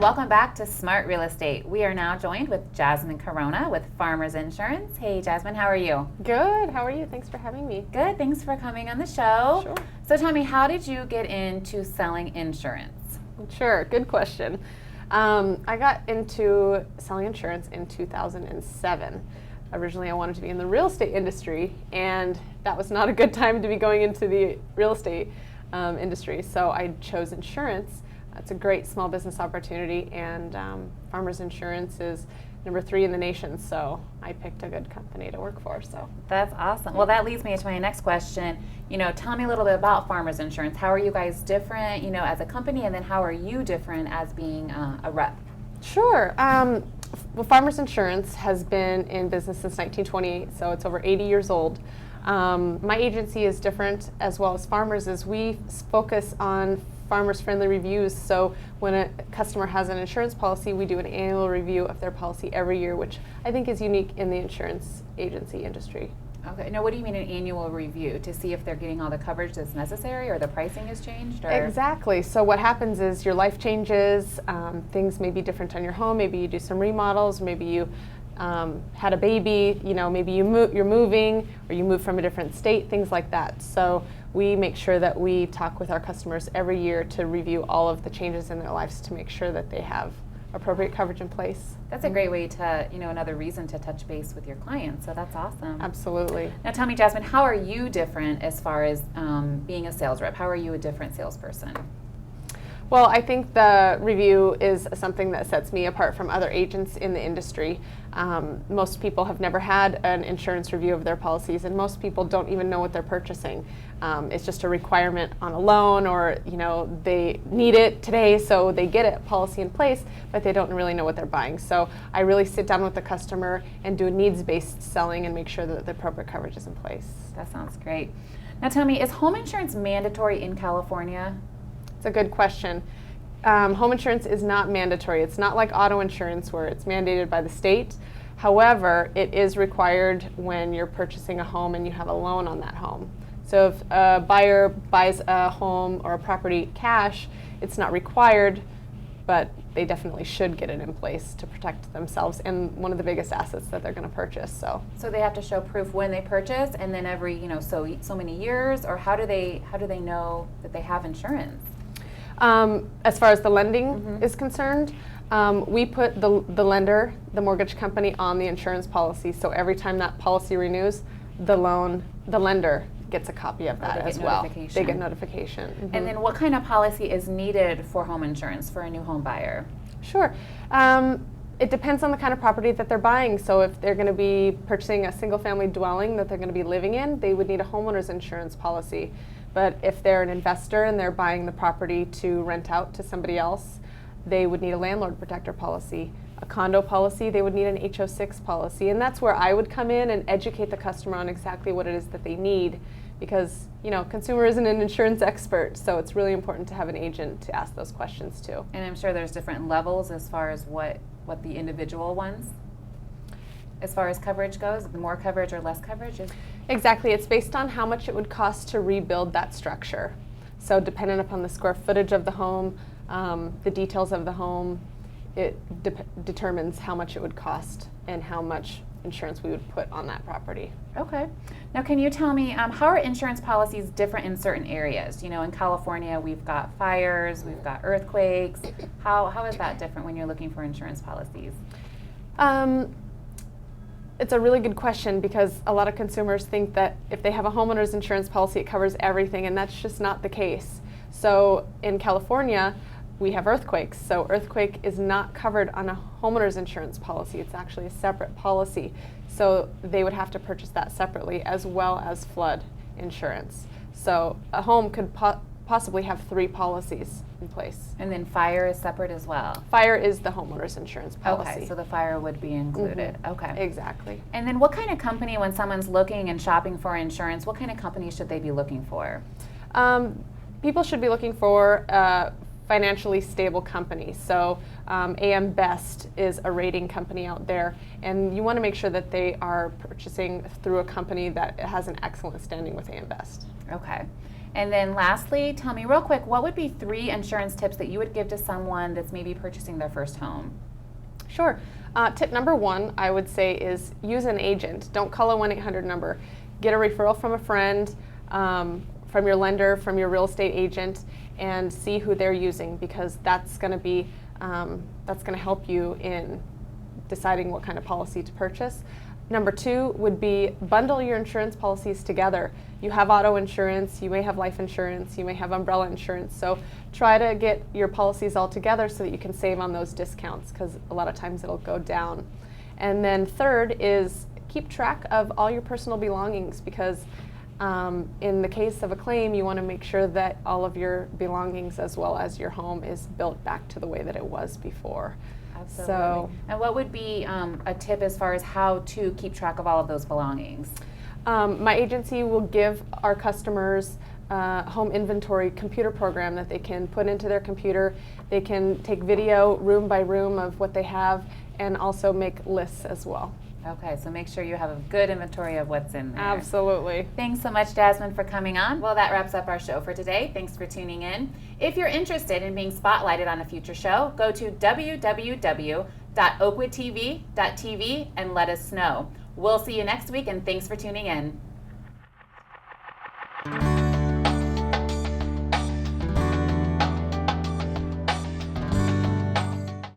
and welcome back to Smart Real Estate. We are now joined with Jasmine Corona with Farmers Insurance. Hey Jasmine, how are you? Good, how are you? Thanks for having me. Good, thanks for coming on the show. Sure. So tell me, how did you get into selling insurance? Sure, good question. I got into selling insurance in 2007. Originally I wanted to be in the real estate industry, and that was not a good time to be going into the real estate industry, so I chose insurance. It's a great small business opportunity, and Farmers Insurance is number 3 in the nation, so I picked a good company to work for. So that's awesome. Well, that leads me to my next question. Tell me a little bit about Farmers Insurance. How are you guys different, as a company, and then how are you different as being a rep? Sure. Well, Farmers Insurance has been in business since 1928, so it's over 80 years old. My agency is different, as well as Farmers, is we focus on farmers-friendly reviews. So when a customer has an insurance policy, we do an annual review of their policy every year, which I think is unique in the insurance agency industry. Okay. Now, what do you mean an annual review? To see if they're getting all the coverage that's necessary, or the pricing has changed? Or? Exactly. So what happens is your life changes, things may be different on your home, maybe you do some remodels, maybe you had a baby, maybe you're moving, or you move from a different state, things like that. So we make sure that we talk with our customers every year to review all of the changes in their lives to make sure that they have appropriate coverage in place. That's a great way to, another reason to touch base with your clients, so that's awesome. Absolutely. Now tell me, Jasmine, how are you different as far as being a sales rep? How are you a different salesperson? Well, I think the review is something that sets me apart from other agents in the industry. Most people have never had an insurance review of their policies, and most people don't even know what they're purchasing. It's just a requirement on a loan, or they need it today, so they get a policy in place, but they don't really know what they're buying. So I really sit down with the customer and do a needs-based selling and make sure that the appropriate coverage is in place. That sounds great. Now tell me, is home insurance mandatory in California? It's a good question. Home insurance is not mandatory. It's not like auto insurance where it's mandated by the state. However, it is required when you're purchasing a home and you have a loan on that home. So if a buyer buys a home or a property cash, it's not required, but they definitely should get it in place to protect themselves and one of the biggest assets that they're going to purchase. So they have to show proof when they purchase, and then every so many years, or how do they know that they have insurance? As far as the lending is concerned, we put the lender, the mortgage company, on the insurance policy. So every time that policy renews, the lender gets a copy of that as well. They get notification. Mm-hmm. And then what kind of policy is needed for home insurance for a new home buyer? Sure. It depends on the kind of property that they're buying. So if they're going to be purchasing a single family dwelling that they're going to be living in, they would need a homeowner's insurance policy. But if they're an investor and they're buying the property to rent out to somebody else, they would need a landlord protector policy. A condo policy, they would need an HO6 policy. And that's where I would come in and educate the customer on exactly what it is that they need, because consumer isn't an insurance expert, so it's really important to have an agent to ask those questions too. And I'm sure there's different levels as far as what the individual wants. As far as coverage goes, the more coverage or less coverage? Exactly. It's based on how much it would cost to rebuild that structure. So dependent upon the square footage of the home, the details of the home, it determines how much it would cost and how much insurance we would put on that property. Okay. Now can you tell me, how are insurance policies different in certain areas? In California we've got fires, we've got earthquakes. How is that different when you're looking for insurance policies? It's a really good question, because a lot of consumers think that if they have a homeowner's insurance policy, it covers everything, and that's just not the case. So in California, we have earthquakes. So earthquake is not covered on a homeowner's insurance policy. It's actually a separate policy. So they would have to purchase that separately, as well as flood insurance. So a home could possibly have 3 policies in place. And then fire is separate as well? Fire is the homeowner's insurance policy. Okay, so the fire would be included. Mm-hmm. Okay. Exactly. And then what kind of company, when someone's looking and shopping for insurance, what kind of company should they be looking for? People should be looking for a financially stable company. So AM Best is a rating company out there, and you want to make sure that they are purchasing through a company that has an excellent standing with AM Best. Okay. And then lastly, tell me real quick, what would be 3 insurance tips that you would give to someone that's maybe purchasing their first home? Sure. Tip number 1, I would say, is use an agent. Don't call a 1-800 number. Get a referral from a friend, from your lender, from your real estate agent, and see who they're using, because that's going to help you in deciding what kind of policy to purchase. Number 2 would be bundle your insurance policies together. You have auto insurance, you may have life insurance, you may have umbrella insurance. So try to get your policies all together so that you can save on those discounts, because a lot of times it'll go down. And then third is keep track of all your personal belongings, because in the case of a claim, you want to make sure that all of your belongings as well as your home is built back to the way that it was before. Absolutely. So, and what would be a tip as far as how to keep track of all of those belongings? my agency will give our customers a home inventory computer program that they can put into their computer. They can take video room by room of what they have and also make lists as well. Okay, so make sure you have a good inventory of what's in there. Absolutely. Thanks so much, Jasmine, for coming on. Well, that wraps up our show for today. Thanks for tuning in. If you're interested in being spotlighted on a future show, go to www.oakwoodtv.tv and let us know. We'll see you next week, and thanks for tuning in.